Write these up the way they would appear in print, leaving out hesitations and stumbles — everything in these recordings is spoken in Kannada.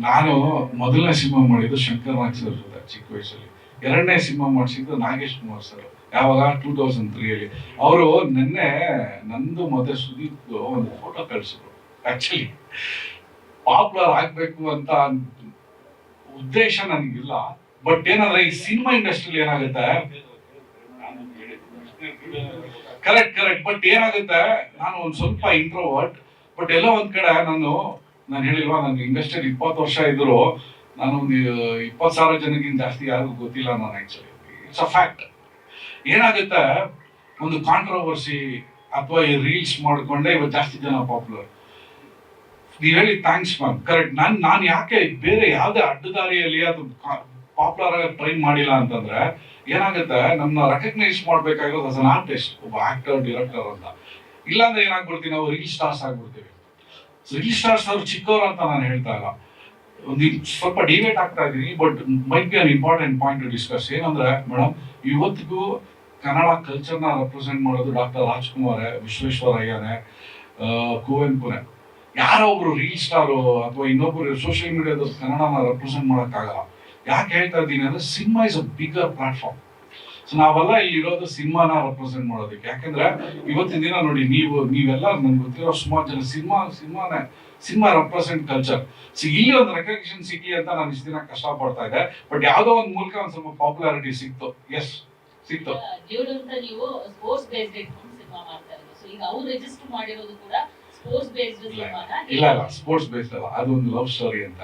ನಾನು ಮೊದಲನೇ ಸಿನಿಮಾ ಮಾಡಿದ್ದು ಶಂಕರ್ ನಾಗ್ ಸರ್ ಜೊತೆ ಚಿಕ್ಕ ವಯಸ್ಸಲ್ಲಿ. ಎರಡನೇ ಸಿನಿಮಾ ಮಾಡಿಸಿದ್ದು ನಾಗೇಶ್ ಕುಮಾರ್ ಸರ್. ಯಾವಾಗ 2003 ಅವರು ನಿನ್ನೆ ನಂದು ಮತ್ತೆ ಸುದೀಪ್ ಒಂದು ಫೋಟೋ ಕಳಿಸಿದ್ರು. ಆಕ್ಚುಲಿ ಪಾಪ್ಯುಲರ್ ಆಗ್ಬೇಕು ಅಂತ ಉದ್ದೇಶ ನನಗಿಲ್ಲ, ಬಟ್ ಏನಂದ್ರೆ ಈ ಸಿನಿಮಾ ಇಂಡಸ್ಟ್ರಿಯಲ್ಲಿ ಏನಾಗುತ್ತೆ, ಕರೆಕ್ಟ್ ಬಟ್ ಏನಾಗುತ್ತೆ, ನಾನು ಒಂದ್ ಸ್ವಲ್ಪ ಇಂಟ್ರೋವರ್ಟ್, ಬಟ್ ಎಲ್ಲೋ ಒಂದ್ ಕಡೆ ನಾನು ಹೇಳಿಲ್ವಾ, ನನ್ಗೆ ಇಂಡಸ್ಟ್ರಿಯಲ್ಲಿ 20 ವರ್ಷ ಇದ್ರು ನಾನು ಒಂದು 20,000 ಜನಕ್ಕಿಂತ ಜಾಸ್ತಿ ಯಾರಿಗೂ ಗೊತ್ತಿಲ್ಲ ನಾನು. Actually it's a fact. ಏನಾಗುತ್ತೆ, ಒಂದು ಕಾಂಟ್ರವರ್ಸಿ ಅಥವಾ ಈ ರೀಲ್ಸ್ ಮಾಡ್ಕೊಂಡೆ ಇವತ್ತು ಜಾಸ್ತಿ ಜನ ಪಾಪ್ಯುಲರ್. ನೀವು ಹೇಳಿ ಥ್ಯಾಂಕ್ಸ್ ಮ್ಯಾಮ್, ಕರೆಕ್ಟ್. ನಾನು ಯಾಕೆ ಬೇರೆ ಯಾವುದೇ ಅಡ್ಡದಾರಿಯಲ್ಲಿ ಅದು ಪಾಪ್ಯುಲರ್ ಆಗಿ ಟ್ರೈ ಮಾಡಿಲ್ಲ ಅಂತಂದ್ರೆ, ಏನಾಗುತ್ತೆ, ನಮ್ಮನ್ನ ರೆಕಗ್ನೈಸ್ ಮಾಡ್ಬೇಕಾಗಿರೋದು ಆಸ್ ಅನ್ ಆರ್ಟಿಸ್ಟ್, ಒಬ್ಬ ಆಕ್ಟರ್ ಡೈರೆಕ್ಟರ್ ಅಂತ. ಇಲ್ಲಾಂದ್ರೆ ಏನಾಗ್ಬಿಡ್ತೀವಿ, ನಾವು ರೀಲ್ ಸ್ಟಾರ್ಸ್ ಆಗ್ಬಿಡ್ತೀವಿ. ರೀಲ್ ಸ್ಟಾರ್ಸ್ ಅವ್ರು ಚಿಕ್ಕವರು ಅಂತ ನಾನು ಹೇಳ್ತಾ ಇಲ್ಲ, ಒಂದು ಸ್ವಲ್ಪ ಡಿಬೇಟ್ ಆಗ್ತಾ ಇದೀನಿ, but might be an important point to discuss. ಏನಂದ್ರೆ ಮೇಡಮ್, ಇವತ್ತಿಗೂ ಕನ್ನಡ ಕಲ್ಚರ್ನ ರೆಪ್ರೆಸೆಂಟ್ ಮಾಡೋದು ಡಾಕ್ಟರ್ ರಾಜ್ಕುಮಾರ್, ವಿಶ್ವೇಶ್ವರಯ್ಯನೇ, ಕುವೆಂಪುನೇ. ಯಾರೋ ಒಬ್ರು ರೀಲ್ ಸ್ಟಾರು ಅಥವಾ ಇನ್ನೊಬ್ರು ಸೋಷಿಯಲ್ ಮೀಡಿಯಾದ ಕನ್ನಡನ ರೆಪ್ರೆಸೆಂಟ್ ಮಾಡೋಕ್ಕಾಗಲ್ಲ. ಯಾಕೆ ಹೇಳ್ತಾ ಇದ್ದೀನಿ ಅಂದ್ರೆ, cinema is a bigger platform. So ನಾವೆಲ್ಲ ಇಲ್ಲಿ ಇರೋದು ಸಿನಿಮಾನ ರೆಪ್ರೆಸೆಂಟ್ ಮಾಡೋದಕ್ಕೆ. ಯಾಕಂದ್ರೆ ಇವತ್ತಿನ ದಿನ ನೋಡಿ, ನೀವೆಲ್ಲ ನನ್ಗೆ ಗೊತ್ತಿರೋ ಸುಮಾರು ಜನ ಸಿನಿಮಾ ರೆಪ್ರೆಸೆಂಟ್ ಕಲ್ಚರ್. ಸೊ ಇಲ್ಲಿ ಒಂದು ರೆಕಗ್ನಿಷನ್ ಸಿಗ್ಲಿ ಅಂತ ನಾನು ಇಷ್ಟು ದಿನ ಕಷ್ಟ ಪಡ್ತಾ ಇದ್ದೆ, ಬಟ್ ಯಾವ್ದೋ ಒಂದು ಮೂಲಕ ಒಂದ್ ಸ್ವಲ್ಪ ಪಾಪ್ಯುಲಾರಿಟಿ ಸಿಕ್ತು. ಎಸ್, ಸಿಕ್ತು. ಇಲ್ಲ ಸ್ಪೋರ್ಟ್ಸ್ ಬೇಸ್ಡ್ ಅಲ್ಲ, ಅದೊಂದು ಲವ್ ಸ್ಟೋರಿ ಅಂತ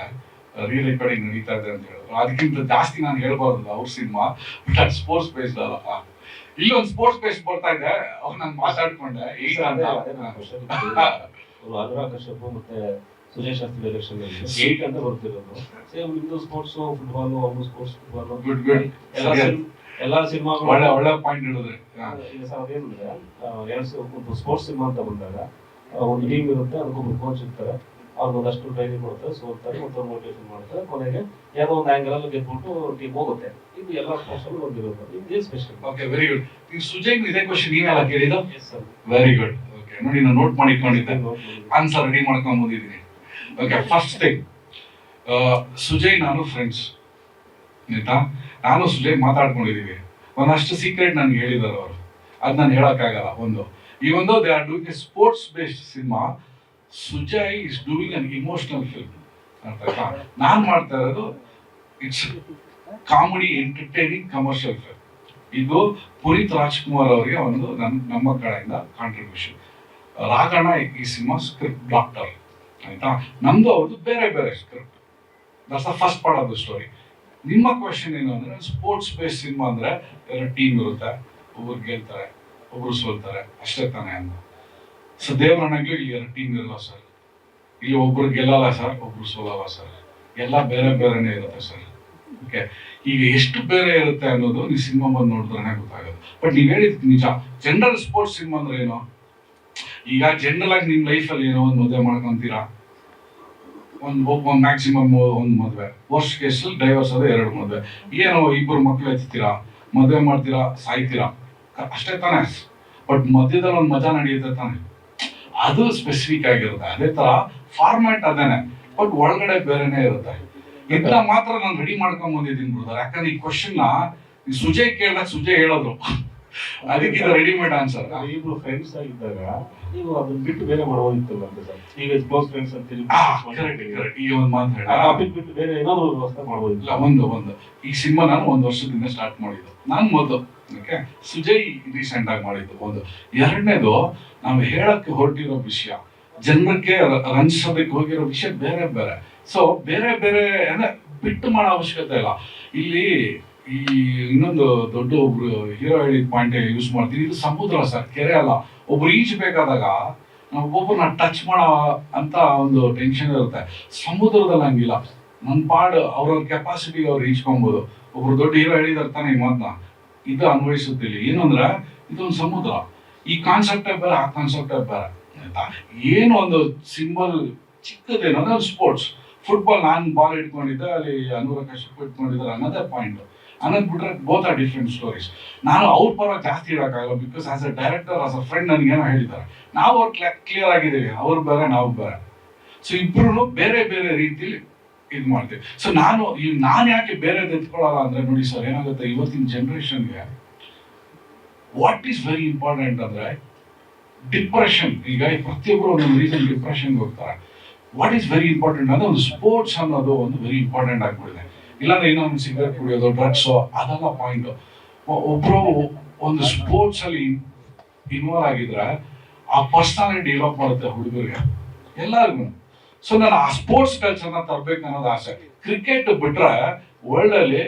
ರೀ ರೆಕಾರ್ಡಿಂಗ್ ನಡೀತಾ ಇದೆ ಅಂತ ಹೇಳಿದ್ರು. ಅದಕ್ಕಿಂತ ಜಾಸ್ತಿ ನಾನು ಹೇಳ್ಬಾರ್ದು ಅವ್ರ ಸಿನಿಮಾ, ಬಟ್ ಅದು ಸ್ಪೋರ್ಟ್ಸ್ ಬೇಸ್ಡ್ ಅಲ್ಲ. ಇಲ್ಲಿ ಒಂದು ಸ್ಪೋರ್ಟ್ಸ್ ಬೇಸ್ಡ್ ಬರ್ತಾ ಇದೆ, ಅವ್ರು ನಾನು ಮಾತಾಡ್ಕೊಂಡೆ ಈಗ ಅಂತ. ಅನುರಾಗ್ ಕಶ್ಯಪ್ ಮತ್ತೆ ಸುಜಯ್ ಶಾಸ್ತ್ರಿ ಡೈರೆಕ್ಷನ್ 8 ಅಂತ ಬರ್ತಿರೋದು. ಸೇಮ್ ನಿಮ್ದು ಸ್ಪೋರ್ಟ್ಸ್ ಫುಟ್ಬಾಲ್, ಅವ್ರು ಸ್ಪೋರ್ಟ್ಸ್ ಫುಟ್ಬಾಲ್, ಗುಡ್ ಎಲ್ಲಾ ಸಿನಿಮಾಗಳು ಒಳ್ಳೆ ಪಾಯಿಂಟ್ ಹೇಳಿದ್ರೆ. ಈಗ ಸರ್ ಅದೇನಂದ್ರೆ, ಒಂದು ಸ್ಪೋರ್ಟ್ಸ್ ಸಿನಿಮಾ ಅಂತ ಬಂದಾಗ ಒಂದು ಟೀಮ್ ಇರುತ್ತೆ, ಅದಕ್ಕೊಬ್ಬರು ಕೋಚ್ ಇರ್ತಾರೆ, ಅವ್ರಿಗೆ ಒಂದಷ್ಟು ಟ್ರೈನಿಂಗ್ ಕೊಡ್ತಾರೆ, ಸೋಲ್ತಾರೆ, ಮತ್ತೆ ಮೋಟಿವೇಶನ್ ಮಾಡ್ತಾರೆ, ಕೊನೆಗೆ ಏನೋ ಒಂದು ಆಂಗಲ್ ಅಲ್ಲಿ ಗೆದ್ಬಿಟ್ಟು ಟೀಮ್ ಹೋಗುತ್ತೆ. ಇದು ಎಲ್ಲ ಸ್ಪೋರ್ಟ್ಸ್ ಅಲ್ಲಿ ಬಂದಿರೋದು. ಇದು ಸ್ಪೆಷಲ್. Okay, very good. ಈಗ ಸುಜಯ್ ಇದೇ ಕ್ವಶನ್ ನೀವೆಲ್ಲ ಕೇಳಿದ್ದು? Yes sir. Very good. Okay, ನೋಡಿ ನಾನು ನೋಟ್ ಮಾಡಿಕೊಂಡಿದ್ದೆ, ಆನ್ಸರ್ ರೆಡಿ ಮಾಡ್ಕೊಂಡು ಬಂದಿದ್ದೀನಿ. ಓಕೆ, ಫಸ್ಟ್ ಥಿಂಗ್, ಸುಜಯ್ ನಾನು ಫ್ರೆಂಡ್ಸ್ ಆಯ್ತಾ. ನಾನು ಸುಜಯ್ ಮಾತಾಡ್ಕೊಂಡಿದೀವಿ, ಒಂದಷ್ಟು ಸೀಕ್ರೆಟ್ ನನ್ಗೆ ಹೇಳಿದಾರೆ ಅವರು, ಅದ್ ನಾನು ಹೇಳಕ್ಕಾಗಲ್ಲ. ಈ ಒಂದು they are doing A sports based cinema, Sujay is doing an emotional film. ಅರ್ಥ ಆಯ್ತಾ? ನಾನ್ ಮಾಡ್ತಾ ಇರೋದು it's comedy entertaining commercial film. ಇದು ಪುನೀತ್ ರಾಜ್ಕುಮಾರ್ ಅವರಿಗೆ ಒಂದು ನಮ್ಮ ಕಡೆಯಿಂದ ಕಾಂಟ್ರಿಬ್ಯೂಷನ್. ರಾಘಣ್ಣ ಈ ಸಿನಿಮಾ ಸ್ಕ್ರಿಪ್ಟ್ ಡಾಕ್ಟರ್ ಆಯ್ತಾ. ನಮ್ದು ಅವ್ರದ್ದು ಬೇರೆ ಬೇರೆ script. That's the first part of the story. ನಿಮ್ಮ ಕ್ವೆಶನ್ ಏನು ಅಂದ್ರೆ, ಸ್ಪೋರ್ಟ್ಸ್ ಬೇಸ್ಡ್ ಸಿನಿಮಾ ಅಂದ್ರೆ ಎರಡು ಟೀಮ್ ಇರುತ್ತೆ, ಒಬ್ರು ಗೆಲ್ತಾರೆ, ಒಬ್ರು ಸೋಲ್ತಾರೆ, ಅಷ್ಟೇ ತಾನೇ ಅಂತ. ಸೊ ದೇವರನ್ನಾಗ್ಲೂ ಇಲ್ಲಿ ಎರಡು ಟೀಮ್ ಇರಲ್ಲ ಸರ್. ಇಲ್ಲಿ ಒಬ್ರು ಗೆಲ್ಲಲ್ಲ ಸರ್, ಒಬ್ರು ಸೋಲಲ್ಲ ಸರ್. ಎಲ್ಲ ಬೇರೆ ಬೇರೆನೇ ಇರುತ್ತೆ ಸರ್. ಓಕೆ, ಈಗ ಎಷ್ಟು ಬೇರೆ ಇರುತ್ತೆ ಅನ್ನೋದು ನೀವು ಸಿನಿಮಾ ಬಂದು ನೋಡಿದ್ರೆ ಗೊತ್ತಾಗೋದು. ಬಟ್ ನೀವ್ ಹೇಳಿದ್ ನಿಜ. ಜನರಲ್ ಸ್ಪೋರ್ಟ್ಸ್ ಸಿನಿಮಾ ಅಂದ್ರೆ ಏನು? ಈಗ ಜನರಲ್ ಆಗಿ ನಿಮ್ ಲೈಫಲ್ಲಿ ಏನೋ ಒಂದು ಮದುವೆ ಮಾಡ್ಕೊಂತೀರಾ, ಒಂದು ಮ್ಯಾಕ್ಸಿಮಮ್ ಒಂದು ಮದುವೆ, ವರ್ಷ ಕೇಸಲ್ಲಿ ಡೈವರ್ಸ್ ಆದ 2 ಮದುವೆ, ಏನೋ 2 ಮಕ್ಳು ಎತ್ತೀರಾ, ಮದುವೆ ಮಾಡ್ತೀರಾ, ಸಾಯ್ತೀರಾ, ಅಷ್ಟೇ ತಾನೇ. ಬಟ್ ಮಧ್ಯದಲ್ಲಿ ಒಂದು ಮಜಾ ನಡೆಯುತ್ತೆ ತಾನೆ, ಅದು ಸ್ಪೆಸಿಫಿಕ್ ಆಗಿರುತ್ತೆ. ಅದೇ ತರ ಫಾರ್ಮ್ಯಾಟ್ ಅದೇನೆ, ಬಟ್ ಒಳಗಡೆ ಬೇರೆನೆ ಇರುತ್ತೆ. ಇಂತ ಮಾತ್ರ ನಾನು ರೆಡಿ ಮಾಡ್ಕೊಂಡ್ ಬಂದಿದ್ದೀನಿ ಬ್ರದರ್. ಯಾಕಂದ್ರೆ ಈ ಕ್ವಶನ್ ಸುಜಯ್ ಕೇಳಿದಾಗ ಸುಜಯ್ ಹೇಳೋದು, ಅದಕ್ಕೆ ಇದು ರೆಡಿಮೇಡ್ ಆನ್ಸರ್. ಇಬ್ರು ಫ್ರೆಂಡ್ಸ್ ಆಗಿದ್ದಾಗ ನೀವು ಅದನ್ನ ಬಿಟ್ಟು ಬೇರೆ ಮಾಡೋದಿತ್ತಲ್ಲ ಅಂತ ಸರ್. ಈಗ ಕ್ಲೋಸ್ ಫ್ರೆಂಡ್ಸ್ ಅಂತ ಈ ಒಂದು ಮಾತು ಹೇಳಿ ಬಿಟ್ಟು ಬೇರೆ ಏನಾದ್ರು ವ್ಯವಸ್ಥೆ ಮಾಡ್ಬೋದಿಲ್ಲ. ಒಂದು ಈ ಸಿನಿಮಾ ನಾನು 1 ವರ್ಷದಿಂದ ಸ್ಟಾರ್ಟ್ ಮಾಡಿದ್ದು ನಾನು ಮೊದಲು. ಓಕೆ, ಸುಜಯ್ ರೀಸೆಂಟ್ ಆಗಿ ಮಾಡಿದ್ದು ಒಂದು. ಎರಡನೇದು, ನಾವು ಹೇಳಕ್ಕೆ ಹೊರಟಿರೋ ವಿಷಯ, ಜನಕ್ಕೆ ರಂಜಿಸೋದಕ್ಕೆ ಹೋಗಿರೋ ವಿಷಯ ಬೇರೆ ಬೇರೆ. ಸೊ ಬೇರೆ ಬೇರೆ ಅಂದ್ರೆ ಬಿಟ್ಟು ಮಾಡೋ ಅವಶ್ಯಕತೆ ಇಲ್ಲ. ಇಲ್ಲಿ ಈ ಇನ್ನೊಂದು ದೊಡ್ಡ ಒಬ್ರು ಹೀರೋ ಹೇಳಿದ ಪಾಯಿಂಟ್ ಯೂಸ್ ಮಾಡ್ತೀವಿ. ಇದು ಸಮುದ್ರ ಸರ್, ಕೆರೆ ಅಲ್ಲ. ಒಬ್ರು ಈಜಬೇಕಾದಾಗ ನಾವು ಒಬ್ಬೊಬ್ಬರನ್ನ ಟಚ್ ಮಾಡೋ ಅಂತ ಒಂದು ಟೆನ್ಷನ್ ಇರುತ್ತೆ. ಸಮುದ್ರದಲ್ಲಿ ಹಂಗಿಲ್ಲ, ನನ್ನ ಪಾಡು ಅವ್ರವ್ರ ಕೆಪಾಸಿಟಿಗೆ ಅವ್ರು ಈಜ್ಕೊಬೋದು. ಒಬ್ರು ದೊಡ್ಡ ಹೀರೋ ಹೇಳಿದಾರೆ ತಾನೆ ಈ ಮಾತನ್ನ, ಇದು ಅನ್ವಯಿಸುತ್ತಿಲ್ಲ. ಏನು ಅಂದ್ರೆ ಇದೊಂದು ಸಮುದ್ರ, ಈ ಕಾನ್ಸೆಪ್ಟೇ ಬೇರೆ, ಆ ಕಾನ್ಸೆಪ್ಟೇ ಬೇರೆ ಆಯ್ತಾ. ಏನು ಒಂದು ಸಿಂಬಲ್ ಚಿಕ್ಕದೇನೋ ಸ್ಪೋರ್ಟ್ಸ್. ಫುಟ್ಬಾಲ್ ನಾನು ಬಾಲ್ ಇಟ್ಕೊಂಡಿದ್ದೆ, ಅಲ್ಲಿ ಅನುರಾಗ್ ಕಶ್ಯಪ್ ಇಟ್ಕೊಂಡಿದ್ದಾರೆ ಅನ್ನೋದೇ ಪಾಯಿಂಟ್. ಅನ್ನೋದು ಬಿಟ್ರೆ ಬೋತ್ ಆರ್ ಡಿಫ್ರೆಂಟ್ ಸ್ಟೋರೀಸ್. ನಾನು ಅವ್ರ ಪರವಾಗಿ ಜಾಸ್ತಿ ಹೇಳೋಕ್ಕಾಗಲ್ಲ, because as a director, as a friend ನನಗೇನೋ ಹೇಳಿದ್ದಾರೆ. ನಾವು ಅವ್ರು ಕ್ಲಿಯರ್ ಆಗಿದ್ದೀವಿ, ಅವ್ರು ಬೇರೆ ನಾವು ಬೇರೆ. ಸೊ ಇಬ್ರು ಬೇರೆ ಬೇರೆ ರೀತಿಲಿ ಇದು ಮಾಡ್ತೀವಿ. ಸೊ ನಾನು ಯಾಕೆ ಬೇರೆ ಎತ್ಕೊಳ್ಳಲ್ಲ ಅಂದ್ರೆ, ನೋಡಿ ಸರ್, ಏನಾಗುತ್ತೆ ಇವತ್ತಿನ ಜನ್ರೇಷನ್ಗೆ ವಾಟ್ ಈಸ್ ವೆರಿ ಇಂಪಾರ್ಟೆಂಟ್ ಅಂದ್ರೆ ಡಿಪ್ರೆಷನ್. ಈಗ ಪ್ರತಿಯೊಬ್ಬರು ಒಂದೊಂದು ರೀಸನ್ ಡಿಪ್ರೆಷನ್ಗೆ ಹೋಗ್ತಾರೆ. ವಾಟ್ ಈಸ್ ವೆರಿ ಇಂಪಾರ್ಟೆಂಟ್ ಅಂದ್ರೆ ಒಂದು ಸ್ಪೋರ್ಟ್ಸ್ ಅನ್ನೋದು ಒಂದು ವೆರಿ ಇಂಪಾರ್ಟೆಂಟ್ ಆಗ್ಬಿಟ್ಟಿದೆ. ಇಲ್ಲಾಂದ್ರೆ ಇನ್ನೊಂದು ಸಿಗರೇಟ್ ಕುಡಿಯೋದು, ಡ್ರಗ್ಸು, ಅದೆಲ್ಲ ಪಾಯಿಂಟ್. ಒಬ್ರು ಒಂದು ಸ್ಪೋರ್ಟ್ಸ್ ಅಲ್ಲಿ ಇನ್ವಾಲ್ವ್ ಆಗಿದ್ರೆ ಆ ಪರ್ಸನಾಲಿಟಿ ಡೆವಲಪ್ ಮಾಡುತ್ತೆ ಹುಡುಗರಿಗೆ ಎಲ್ಲರಿಗೂ. ಸೊ ನಾನು ಆ ಸ್ಪೋರ್ಟ್ಸ್ ಕಲ್ಚರ್ನ ತರಬೇಕು ಅನ್ನೋದು ಆಸೆ. ಕ್ರಿಕೆಟ್ ಬಿಟ್ರೆ ವರ್ಲ್ಡ್ ಅಲ್ಲಿ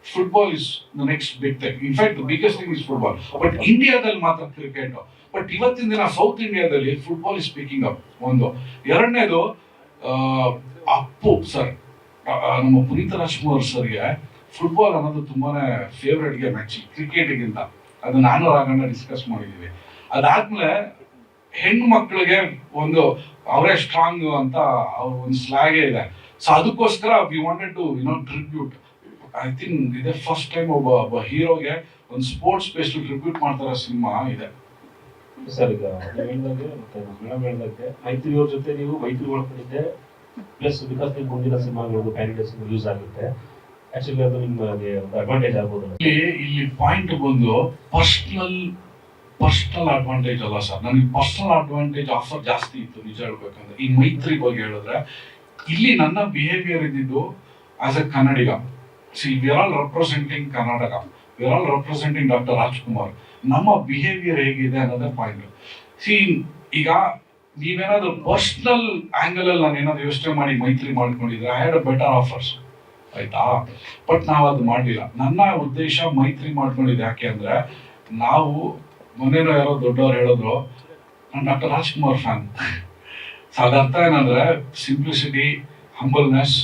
football is the next big thing. In fact the biggest thing is football. But ಇಂಡಿಯಾದಲ್ಲಿ ಮಾತ್ರ ಕ್ರಿಕೆಟ್. ಬಟ್ ಇವತ್ತಿನ ದಿನ ಸೌತ್ ಇಂಡಿಯಾದಲ್ಲಿ ಫುಟ್ಬಾಲ್ ಇಸ್ ಸ್ಪೀಕಿಂಗ್ ಅಪ್. ಒಂದು. ಎರಡನೇದು, ಅಪ್ಪು ಸರ್, ನಮ್ಮ ಪುನೀತ್ ರಾಜ್ಕುಮಾರ್ ಸರ್ಗೆ ಫುಟ್ಬಾಲ್ ಅನ್ನೋದು ತುಂಬಾನೇ ಫೇವ್ರೆಟ್ ಗೇಮ್ ಆಕ್ಚುಲಿ ಕ್ರಿಕೆಟ್ಗಿಂತ. ಅದು ನಾನು ರಾಘಣ್ಣ ಡಿಸ್ಕಸ್ ಮಾಡಿದ್ದೀವಿ. ಅದಾದ್ಮೇಲೆ ಹೆಣ್ಣು ಮಕ್ಕಳಿಗೆ ಒಂದು ಅವರೇ ಸ್ಟ್ರಾಂಗ್ ಅಂತ ಅವ್ರ ಒಂದು ಸ್ಲ್ಯಾಗೇ ಇದೆ. ಸೊ ಅದಕ್ಕೋಸ್ಕರ we wanted to tribute. I think ಇದೇ ಫಸ್ಟ್ ಟೈಮ್ ಒಬ್ಬ ಹೀರೋಗೆ ಒಂದು ಸ್ಪೋರ್ಟ್ಸ್ ಬೇಸ್ಡ್ ಟ್ರಿಬ್ಯೂಟ್ ಮಾಡ್ತಾರೋ ಸಿನಿಮಾ ಇದೆ ಸರ್. ಈಗ ಹೇಳ್ದಂಗೆ ಮತ್ತೆ ಮೇಡಮ್ ಹೇಳ್ದಂಗೆ ಮೈತ್ರಿಯವ್ರ ಜೊತೆ ನೀವು ಮೈತ್ರಿ ಮಾಡ್ಕೊಂಡಿದ್ದೆ, ಪ್ಲಸ್ ಬಿಕಾಸ್ ನೀವು ಮುಂದಿನ ಸಿನಿಮಾಗಳು ಪ್ಯಾನ್ ಇಂಡಿಯಾ ಸಿನಿಮಾ ಯೂಸ್ ಆಗುತ್ತೆ. ಆಕ್ಚುಲಿ ಅದು ನಿಮಗೆ ಒಂದು ಅಡ್ವಾಂಟೇಜ್ ಆಗ್ಬೋದು. ಇಲ್ಲಿ ಪಾಯಿಂಟ್ ಬಂದು ಪರ್ಸನಲ್ ಅಡ್ವಾಂಟೇಜ್ ಅಲ್ಲ ಸರ್. ನನಗೆ ಪರ್ಸನಲ್ ಅಡ್ವಾಂಟೇಜ್ ಆಫರ್ ಜಾಸ್ತಿ ಇತ್ತು ನಿಜ ಹೇಳ್ಬೇಕಂದ್ರೆ. ಈ ಮೈತ್ರಿ ಬಗ್ಗೆ ಹೇಳಿದ್ರೆ ಇಲ್ಲಿ ನನ್ನ ಬಿಹೇವಿಯರ್ ಇದ್ದಿದ್ದು as A Kannadiga. C we are all representing Karnataka, we are all representing doctor Rajkumar. ನಮ್ಮ ಬಿಹೇವಿಯರ್ ಹೇಗಿದೆ ಅನ್ನೋದೇ ಪಾಯಿಂಟ್. ಸಿ ಈಗ ನೀವೇನಾದ್ರೂ ಪರ್ಸನಲ್ ಆಂಗಲ್ ಅಲ್ಲಿ ನಾನು ಏನಾದ್ರು ಯೋಚನೆ ಮಾಡಿ ಮೈತ್ರಿ ಮಾಡ್ಕೊಂಡಿದ್ರೆ I had a better offers, ಆಯ್ತಾ. ಬಟ್ ನಾವು ಅದು ಮಾಡಲಿಲ್ಲ. ನನ್ನ ಉದ್ದೇಶ ಮೈತ್ರಿ ಮಾಡ್ಕೊಂಡಿದ್ದು ಯಾಕೆ ಅಂದ್ರೆ, ನಾವು ಮನೇಲಿ ಯಾರೋ ದೊಡ್ಡವ್ರು ಹೇಳಿದ್ರು ನಾನು ಡಾಕ್ಟರ್ ರಾಜ್ಕುಮಾರ್ ಫ್ಯಾನ್. ಸೊ ಅದರ್ಥ ಏನಂದ್ರೆ ಸಿಂಪ್ಲಿಸಿಟಿ, ಹಂಬಲ್ನೆಸ್,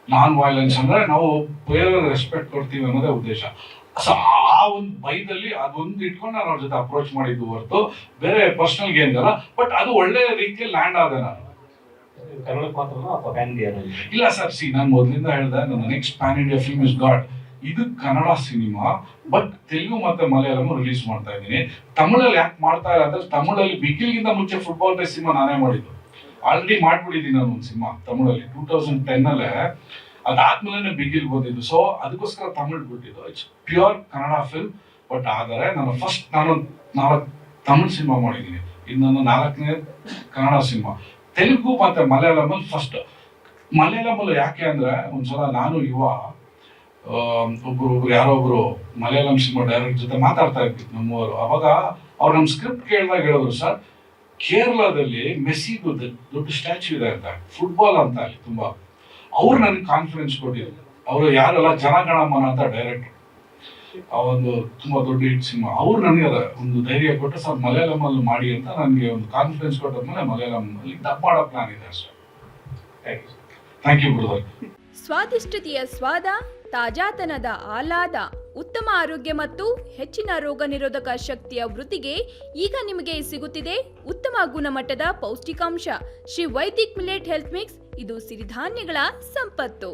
ನಾನ್ ವೈಲೆನ್ಸ್, ಅಂದ್ರೆ ನಾವು ಬೇರೆ ರೆಸ್ಪೆಕ್ಟ್ ಕೊಡ್ತೀವಿ ಅನ್ನೋದೇ ಉದ್ದೇಶ. ಸೊ ಆ ಒಂದು ಬೈದಲ್ಲಿ ಅದೊಂದು ಇಟ್ಕೊಂಡು ನಾನು ಅವ್ರ ಜೊತೆ ಅಪ್ರೋಚ್ ಮಾಡಿದ್ದು ಹೊರತು ಬೇರೆ ಪರ್ಸನಲ್ ಏನಿಲ್ಲ. ಬಟ್ ಅದು ಒಳ್ಳೆ ರೀತಿಯಲ್ಲಿ ಲ್ಯಾಂಡ್ ಆದ. ನಾನು ಕನ್ನಡಕ್ಕೆ ಮಾತ್ರ ಇಲ್ಲ ಸರ್. ಸಿ ನಾನು ಮೊದಲಿಂದ ಹೇಳಿದೆ, ನನ್ನ next PAN India film is god. ಇದು ಕನ್ನಡ ಸಿನಿಮಾ, ಬಟ್ ತೆಲುಗು ಮತ್ತೆ ಮಲಯಾಳಂ ರಿಲೀಸ್ ಮಾಡ್ತಾ ಇದ್ದೀನಿ. ತಮಿಳಲ್ಲಿ ಯಾಕೆ ಮಾಡ್ತಾ ಇಲ್ಲ ಅಂದ್ರೆ, ತಮಿಳಲ್ಲಿ ಬಿಗಿಲ್ಗಿಂತ ಮುಂಚೆ ಫುಟ್ಬಾಲ್ ಬೇಸ್ ಸಿನಿಮಾ ನಾನೇ ಮಾಡಿದ್ದು. ಆಲ್ರೆಡಿ ಮಾಡ್ಬಿಟ್ಟಿದ್ದೀನಿ ನಾನು ಒಂದು ಸಿನಿಮಾ ತಮಿಳಲ್ಲಿ 2010 ಅದಾದ್ಮೇಲೆ ಬಿಗಿಲ್ ಬಂದಿದ್ದು. ಸೊ ಅದಕ್ಕೋಸ್ಕರ ತಮಿಳ್ ಬಿಟ್ಟಿದ್ದು. It's pure Kannada film. But ಆದರೆ ನಾನು 4 ತಮಿಳ್ ಸಿನಿಮಾ ಮಾಡಿದ್ದೀನಿ. ಇದು ನನ್ನ 4ನೇ ಕನ್ನಡ ಸಿನಿಮಾ. ತೆಲುಗು ಮತ್ತೆ ಮಲಯಾಳಮಲ್ಲಿ ಫಸ್ಟ್. ಮಲಯಾಳಮಲ್ಲಿ ಯಾಕೆ ಅಂದ್ರೆ, ಒಂದ್ಸಲ ನಾನು ಒಬ್ರು ಯಾರೋ ಒಬ್ರು ಮಲಯಾಳಂ ಸಿನಿಮಾ ಡೈರೆಕ್ಟರ್ ಜೊತೆ ಮಾತಾಡ್ತಾ ಇದ್ವಿ ನಮ್ಮವರು. ಅವಾಗ ಅವ್ರು ನಮ್ಮ ಸ್ಕ್ರಿಪ್ಟ್ ಕೇಳಿದಾಗ ಹೇಳಿದ್ರು, ಸರ್ ಕೇರಳದಲ್ಲಿ ಮೆಸ್ಸಿದು ದೊಡ್ಡ ಸ್ಟ್ಯಾಚ್ಯೂ ಇದೆ ಅಂತ, ಫುಟ್ಬಾಲ್ ಅಂತ ಅಲ್ಲಿ ತುಂಬಾ. ಅವ್ರು ನನಗೆ ಕಾನ್ಫಿಡೆನ್ಸ್ ಕೊಟ್ಟಿದ್ರು. ಅವರು ಯಾರೆಲ್ಲ ಜನಗಣಮನ ಅಂತ ಡೈರೆಕ್ಟರ್, ಆ ಒಂದು ತುಂಬಾ ದೊಡ್ಡ ಹಿಟ್ ಸಿನಿಮಾ. ಅವ್ರು ನನಗೆ ಒಂದು ಧೈರ್ಯ ಕೊಟ್ಟು, ಸರ್ ಮಲಯಾಳಮಲ್ಲಿ ಮಾಡಿ ಅಂತ ನನಗೆ ಒಂದು ಕಾನ್ಫಿಡೆನ್ಸ್ ಕೊಟ್ಟಾದ್ಮೇಲೆ ಮಲಯಾಳಂನಲ್ಲಿ ಡಬ್ ಮಾಡೋ ಪ್ಲಾನ್ ಇದೆ ಅಷ್ಟೇ. Thank you brother. ಸ್ವಾದಿಷ್ಟತೆಯ ಸ್ವಾದ, ತಾಜಾತನದ ಆಹ್ಲಾದ, ಉತ್ತಮ ಆರೋಗ್ಯ ಮತ್ತು ಹೆಚ್ಚಿನ ರೋಗ ನಿರೋಧಕ ಶಕ್ತಿಯ ವೃದ್ಧಿಗೆ ಈಗ ನಿಮಗೆ ಸಿಗುತ್ತಿದೆ ಉತ್ತಮ ಗುಣಮಟ್ಟದ ಪೌಷ್ಟಿಕಾಂಶ Shri Vaidik millet health mix. ಇದು ಸಿರಿಧಾನ್ಯಗಳ ಸಂಪತ್ತು.